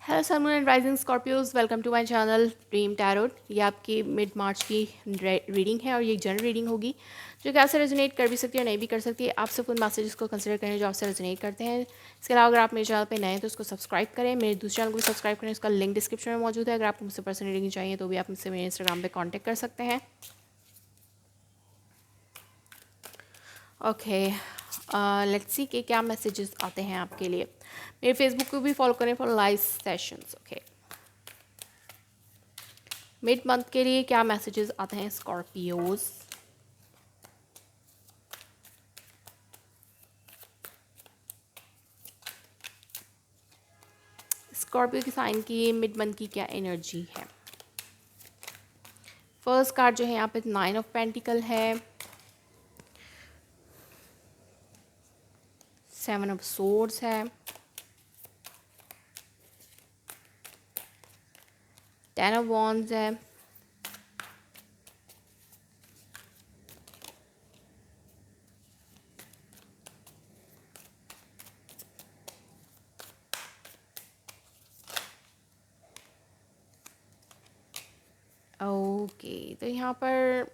Hello sun moon and rising Scorpios, welcome to my channel dream tarot. ये आपकी mid मार्च की reading है और ये जनरल रीडिंग होगी जो कि आपसे रेजोनेट कर भी सकती है और नहीं भी कर सकती है। आप सब उन मैसेजेस को कंसिडर करें जो आपसे रेजोनेट करते हैं। इसके अलावा अगर आप मेरे चैनल पे नए हैं तो उसको सब्सक्राइब करें, मेरे दूसरे चैनल को भी सब्सक्राइब करें। उसका लिंक डिस्क्रिप्शन में मौजूद है। अगर आपको मुझसे पर्सनल रीडिंग चाहिए तो भी आप मुझसे मेरे इंस्टाग्राम पर कॉन्टैक्ट कर सकते हैं। ओके, लेट्स सी कि क्या मैसेजेस आते हैं आपके लिए। मेरे फेसबुक को भी फॉलो करें for live sessions. Okay, mid month के लिए क्या मैसेजेस आते हैं स्कॉर्पियोज। स्कॉर्पियो की साइन की मिड मंथ की क्या एनर्जी है। फर्स्ट कार्ड जो है यहाँ पे 9 ऑफ पेंटिकल है, 7 ऑफ सोर्ड्स है, 10 ऑफ वॉन्ड्स है, ओके। तो यहाँ पर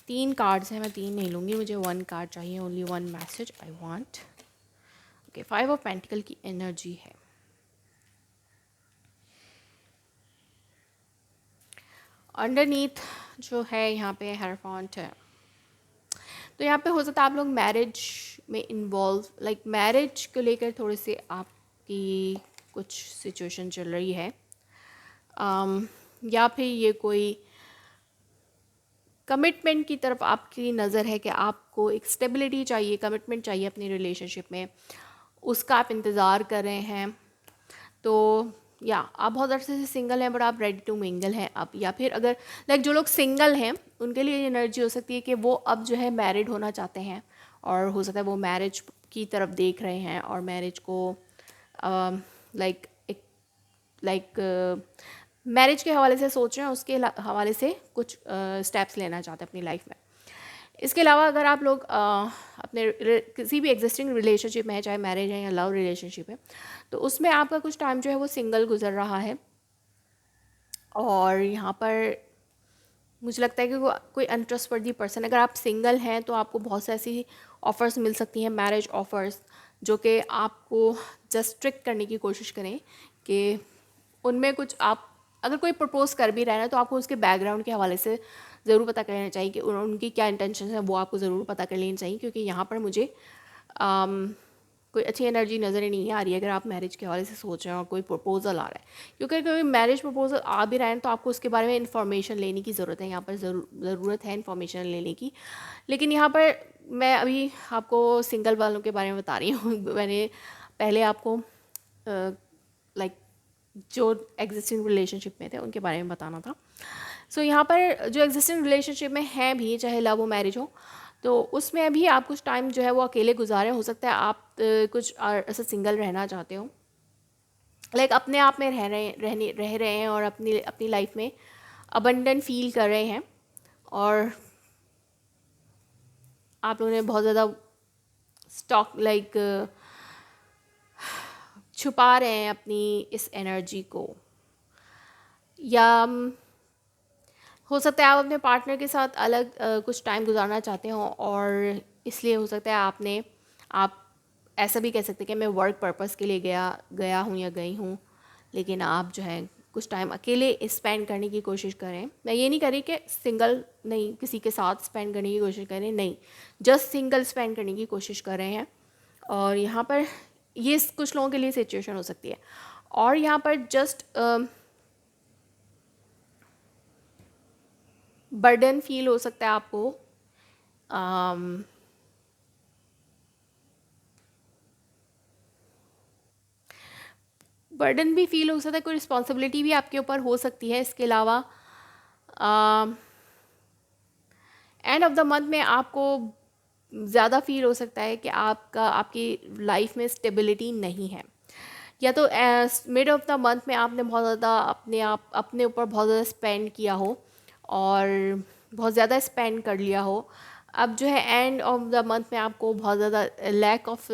3 कार्ड्स हैं, मैं 3 नहीं लूँगी, मुझे 1 कार्ड चाहिए। Only 1 message I want. Okay, 5 of pentacle की एनर्जी है। अंडरनीथ जो है यहाँ पे हेरोफेंट है। तो यहाँ पे हो सकता है आप लोग मैरिज में इन्वॉल्व, लाइक मैरिज को लेकर थोड़े से आपकी कुछ सिचुएशन चल रही है, या फिर ये कोई कमिटमेंट की तरफ आपकी नज़र है कि आपको एक स्टेबिलिटी चाहिए, कमिटमेंट चाहिए अपनी रिलेशनशिप में, उसका आप इंतज़ार कर रहे हैं। तो या आप बहुत अरसे से सिंगल हैं बट आप रेडी टू मिंगल हैं अब, या फिर अगर लाइक जो लोग सिंगल हैं उनके लिए ये एनर्जी हो सकती है कि वो अब जो है मैरिड होना चाहते हैं, और हो सकता है वो मैरिज की तरफ देख रहे हैं और मैरिज को लाइक एक लाइक मैरिज के हवाले से सोच रहे हैं, उसके हवाले से कुछ स्टेप्स लेना चाहते हैं अपनी लाइफ में। इसके अलावा अगर आप लोग अपने किसी भी एग्जिस्टिंग रिलेशनशिप में है, चाहे मैरिज है या लव रिलेशनशिप है, तो उसमें आपका कुछ टाइम जो है वो सिंगल गुजर रहा है। और यहाँ पर मुझे लगता है कि कोई अनट्रस्टवर्दी पर्सन, अगर आप सिंगल हैं तो आपको बहुत से ऐसी ऑफ़र्स मिल सकती हैं, मैरिज ऑफ़र्स, जो कि आपको जस्ट ट्रिक करने की कोशिश करें कि उनमें कुछ आप अगर कोई प्रपोज कर भी रहे हैं तो आपको उसके बैकग्राउंड के हवाले से ज़रूर पता कर लेना चाहिए कि उनकी क्या इंटेंशन है, वो आपको ज़रूर पता कर लेनी चाहिए। क्योंकि यहाँ पर मुझे कोई अच्छी एनर्जी नज़र ही नहीं आ रही है अगर आप मैरिज के हवाले से सोच रहे हैं और कोई प्रपोज़ल आ रहा है। क्योंकि कोई मैरिज प्रपोज़ल आ भी रहा है तो आपको उसके बारे में इंफॉर्मेशन लेने की ज़रूरत है। यहाँ पर ज़रूरत है इंफॉर्मेशन लेने की। लेकिन यहाँ पर मैं अभी आपको सिंगल वालों के बारे में बता रही हूँ। मैंने पहले आपको लाइक जो एग्जिस्टिंग रिलेशनशिप में थे उनके बारे में बताना था। सो यहाँ पर जो एग्जिस्टिंग रिलेशनशिप में हैं भी, चाहे लव हो मैरिज हो, तो उसमें भी आप कुछ टाइम जो है वो अकेले गुजारें। हो सकता है आप कुछ ऐसा सिंगल रहना चाहते हो, लाइक अपने आप में रह रहे हैं और अपनी अपनी लाइफ में अबंडेंट फील कर रहे हैं, और आप लोगों ने बहुत ज़्यादा स्टॉक लाइक छुपा रहे हैं अपनी इस एनर्जी को, या हो सकता है आप अपने पार्टनर के साथ अलग कुछ टाइम गुजारना चाहते हो, और इसलिए हो सकता है आप ऐसा भी कह सकते हैं कि मैं वर्क पर्पस के लिए गया हूँ या गई हूँ, लेकिन आप जो है कुछ टाइम अकेले स्पेंड करने की कोशिश करें। मैं ये नहीं कर रही कि सिंगल नहीं, किसी के साथ स्पेंड करने की कोशिश करें, नहीं, जस्ट सिंगल स्पेंड करने की कोशिश कर रहे हैं। और यहाँ पर ये कुछ लोगों के लिए सिचुएशन हो सकती है। और यहाँ पर जस्ट बर्डन फील हो सकता है आपको, बर्डन भी फील हो सकता है, कोई रिस्पॉन्सिबिलिटी भी आपके ऊपर हो सकती है। इसके अलावा एंड ऑफ द मंथ में आपको ज़्यादा फील हो सकता है कि आपकी लाइफ में स्टेबिलिटी नहीं है, या तो मिड ऑफ द मंथ में आपने बहुत ज़्यादा अपने ऊपर बहुत ज़्यादा स्पेंड किया हो और बहुत ज़्यादा स्पेंड कर लिया हो अब जो है एंड ऑफ द मंथ में आपको बहुत ज़्यादा लैक ऑफ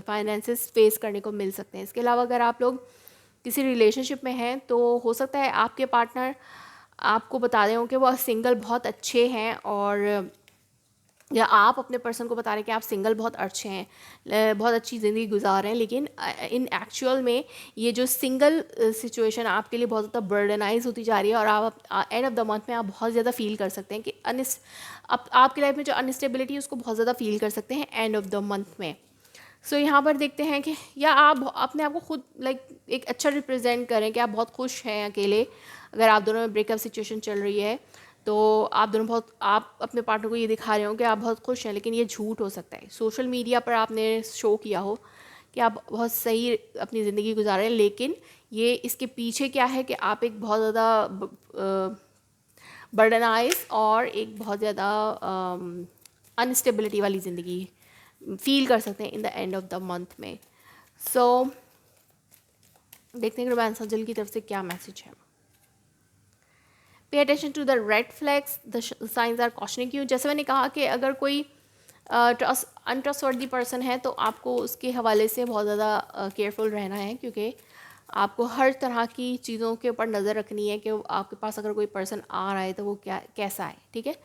फाइनेंसेस फेस करने को मिल सकते हैं। इसके अलावा अगर आप लोग किसी रिलेशनशिप में हैं तो हो सकता है आपके पार्टनर आपको बता रहे हो कि वो सिंगल बहुत अच्छे हैं, और या आप अपने पर्सन को बता रहे हैं कि आप सिंगल बहुत अच्छे हैं, बहुत अच्छी ज़िंदगी गुजार रहे हैं, लेकिन इन एक्चुअल में ये जो सिंगल सिचुएशन आपके लिए बहुत ज़्यादा बर्डनाइज होती जा रही है, और आप एंड ऑफ द मंथ में आप बहुत ज़्यादा फील कर सकते हैं कि आपकी लाइफ में जो अनस्टेबिलिटी है उसको बहुत ज़्यादा फील कर सकते हैं एंड ऑफ द मंथ में। सो यहाँ पर देखते हैं कि या आप अपने आप को खुद एक अच्छा रिप्रेजेंट करें कि आप बहुत खुश हैं अकेले। अगर आप दोनों में ब्रेकअप सिचुएशन चल रही है तो आप अपने पार्टनर को ये दिखा रहे हो कि आप बहुत खुश हैं, लेकिन ये झूठ हो सकता है। सोशल मीडिया पर आपने शो किया हो कि आप बहुत सही अपनी ज़िंदगी गुजार रहे हैं, लेकिन ये इसके पीछे क्या है कि आप एक बहुत ज़्यादा बर्डनाइज और एक बहुत ज़्यादा अनस्टेबिलिटी वाली ज़िंदगी फील कर सकते हैं in the end of the month में। सो देखते हैं कि रोमांस अंजल की तरफ से क्या मैसेज है। Pay attention to the red flags, the signs are cautioning you. जैसे मैंने कहा कि अगर कोई अनट्रस्टवर्दी पर्सन है तो आपको उसके हवाले से बहुत ज़्यादा केयरफुल रहना है, क्योंकि आपको हर तरह की चीज़ों के ऊपर नज़र रखनी है कि आपके पास अगर कोई पर्सन आ रहा है तो वो कैसा है, ठीक है।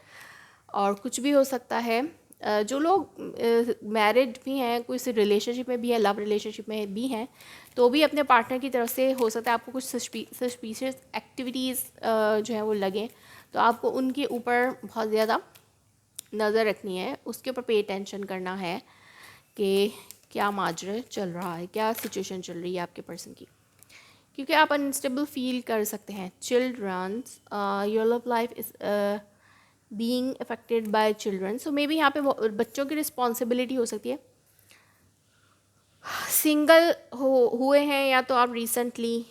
और कुछ भी हो सकता है। जो लोग मैरिड भी हैं, कोई से रिलेशनशिप में भी है, लव रिलेशनशिप में भी हैं, तो भी अपने पार्टनर की तरफ से हो सकता है आपको कुछ सस्पिशियस एक्टिविटीज़ जो है वो लगें, तो आपको उनके ऊपर बहुत ज़्यादा नज़र रखनी है, उसके ऊपर पे अटेंशन करना है कि क्या माजरा चल रहा है, क्या सिचुएशन चल रही है आपके पर्सन की, क्योंकि आप अनस्टेबल फील कर सकते हैं। Children's, your love life is being affected by children. So maybe यहाँ पे बच्चों की रिस्पॉन्सिबिलिटी हो सकती है। सिंगल हुए हैं या तो आप रिसेंटली,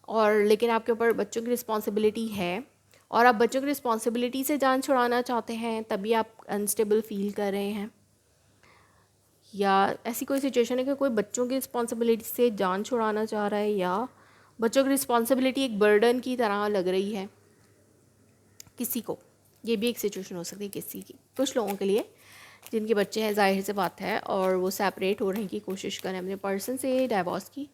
और लेकिन आपके ऊपर बच्चों की रिस्पॉन्सिबिलिटी है और आप बच्चों की रिस्पॉन्सिबिलिटी से जान छुड़ाना चाहते हैं, तभी आप अनस्टेबल फील कर रहे हैं। या ऐसी कोई सिचुएशन है कि कोई बच्चों की रिस्पॉन्सिबिलिटी से जान छुड़ाना चाह रहा है, या बच्चों की रिस्पॉन्सिबिलिटी एक बर्डन की तरह लग रही है किसी को। ये भी एक सिचुएशन हो सकती है किसी की, कुछ लोगों के लिए जिनके बच्चे हैं, जाहिर सी बात है, और वो सेपरेट हो रहने की कोशिश करें अपने पर्सन से, डाइवोर्स की,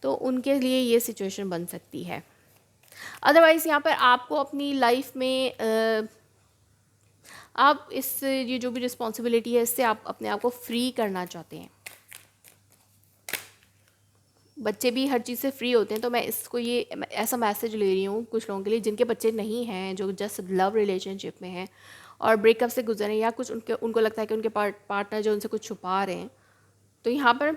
तो उनके लिए ये सिचुएशन बन सकती है। अदरवाइज़ यहाँ पर आपको अपनी लाइफ में आप ये जो भी रिस्पॉन्सिबिलिटी है इससे आप अपने आप को फ्री करना चाहते हैं। बच्चे भी हर चीज़ से फ्री होते हैं, तो मैं इसको ये ऐसा मैसेज ले रही हूँ कुछ लोगों के लिए जिनके बच्चे नहीं हैं, जो जस्ट लव रिलेशनशिप में हैं और ब्रेकअप से गुजरे, या कुछ उनको लगता है कि उनके पार्टनर जो उनसे कुछ छुपा रहे हैं। तो यहाँ पर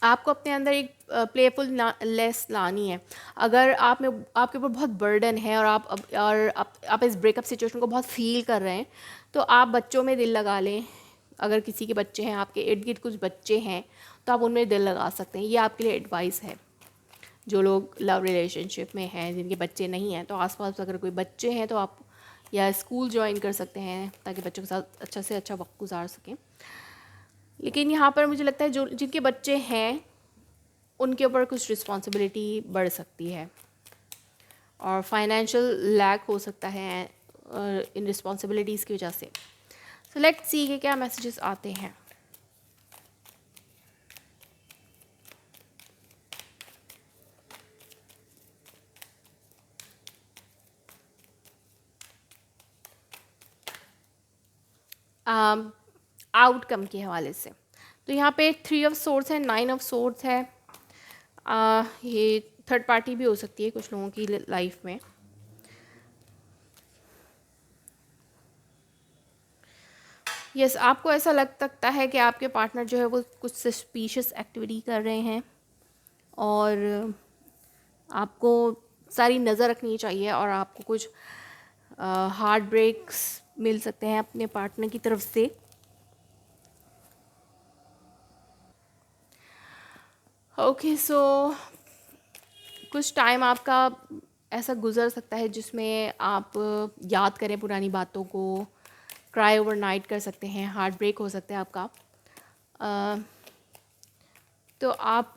आपको अपने अंदर एक प्लेफुल लेस लानी है। अगर आपके ऊपर बहुत बर्डन है और आप इस ब्रेकअप सिचुएशन को बहुत फील कर रहे हैं, तो आप बच्चों में दिल लगा लें। अगर किसी के बच्चे हैं, आपके इर्द गिर्द कुछ बच्चे हैं, तो आप उनमें दिल लगा सकते हैं। ये आपके लिए एडवाइस है। जो लोग लव रिलेशनशिप में हैं, जिनके बच्चे नहीं हैं, तो आसपास अगर कोई बच्चे हैं तो आप या स्कूल ज्वाइन कर सकते हैं ताकि बच्चों के साथ अच्छा से अच्छा वक्त गुजार सकें। लेकिन यहाँ पर मुझे लगता है जो जिनके बच्चे हैं उनके ऊपर कुछ रिस्पॉन्सिबिलिटी बढ़ सकती है और फाइनेंशियल लैक हो सकता है इन रिस्पॉन्सिबिलिटीज़ की वजह से। सो लेट्स सी कि क्या मैसेजेस आते हैं। आउटकम के हवाले से तो यहाँ पे 3 ऑफ सोर्ड्स है, 9 ऑफ सोर्ड्स है। ये थर्ड पार्टी भी हो सकती है कुछ लोगों की लाइफ में। यस, आपको ऐसा लग सकता है कि आपके पार्टनर जो है वो कुछ सस्पिशियस एक्टिविटी कर रहे हैं और आपको सारी नज़र रखनी चाहिए, और आपको कुछ हार्ट ब्रेक्स मिल सकते हैं अपने पार्टनर की तरफ से। ओके, सो कुछ टाइम आपका ऐसा गुजर सकता है जिसमें आप याद करें पुरानी बातों को, क्राई ओवर नाइट कर सकते हैं, हार्ट ब्रेक हो सकता है आपका। तो आप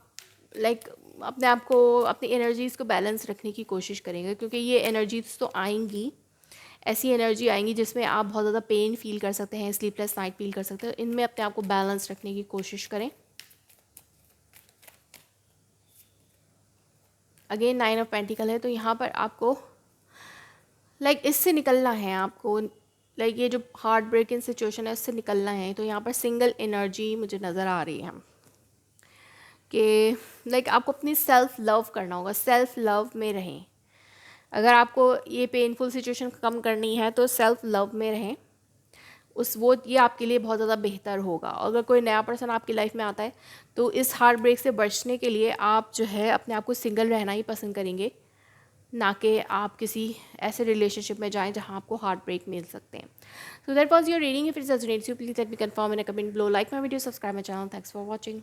अपने आप को, अपनी एनर्जीज़ को बैलेंस रखने की कोशिश करेंगे, क्योंकि ये एनर्जीज़ तो आएंगी ऐसी एनर्जी आएंगी जिसमें आप बहुत ज़्यादा पेन फील कर सकते हैं, स्लीपलेस नाइट फील कर सकते हैं। इनमें अपने आप को बैलेंस रखने की कोशिश करें। अगेन 9 ऑफ पेंटिकल है, तो यहाँ पर आपको इससे निकलना है, आपको ये जो हार्ट ब्रेकिंग सिचुएशन है उससे निकलना है। तो यहाँ पर सिंगल एनर्जी मुझे नज़र आ रही है कि आपको अपनी सेल्फ लव करना होगा, सेल्फ लव में रहें। अगर आपको ये पेनफुल सिचुएशन कम करनी है तो सेल्फ लव में रहें, ये आपके लिए बहुत ज़्यादा बेहतर होगा। अगर कोई नया पर्सन आपकी लाइफ में आता है तो इस हार्ट ब्रेक से बचने के लिए आप जो है अपने आप को सिंगल रहना ही पसंद करेंगे, ना कि आप किसी ऐसे रिलेशनशिप में जाएं जहां आपको हार्ट ब्रेक मिल सकते हैं। So that was your reading. If it resonates you please let me confirm in a comment below, like my video, subscribe my channel. Thanks for watching.